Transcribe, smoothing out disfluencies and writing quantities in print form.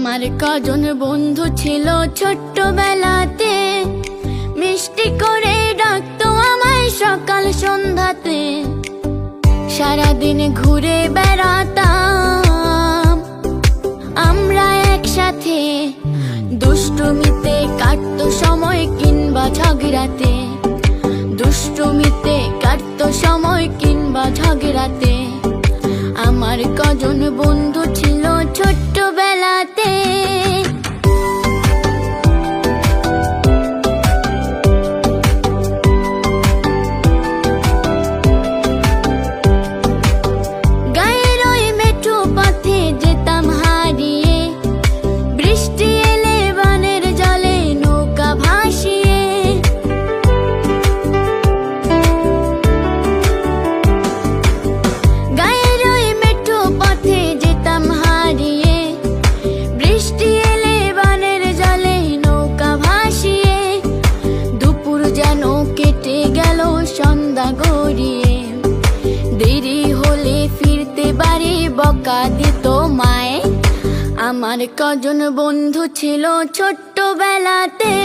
আমার কজন বন্ধু ছিল ছোট্টবেলাতে, মিষ্টি করে ডাকতো আমায় সকাল সন্ধ্যাতে। সারাদিন ঘুরে বেড়াতাম আমরা একসাথে, দুষ্টুমিতে কাটতো সময় কিংবা ঝগড়াতে, দুষ্টুমিতে কাটতো সময় কিংবা ঝগড়াতে। আমার কজন বন্ধু ছিল ছোট্টবেলাতে। গায়ের ওই মেঠো পথে যেতাম হারিয়ে, বৃষ্টি এলে বানের জলে নৌকা ভাসিয়ে। গায়ের ওই মেঠো পথে যেতাম হারিয়ে, বৃষ্টি এলে বানের জলে নৌকা ভাসিয়ে। দুপুর যেন কেটে গেল সন্ধ্যা গড়িয়ে, দেরি হলে ফিরতে বাড়ি বকা দিত মায়ে। আমার কজন বন্ধু ছিল ছোট্টবেলাতে।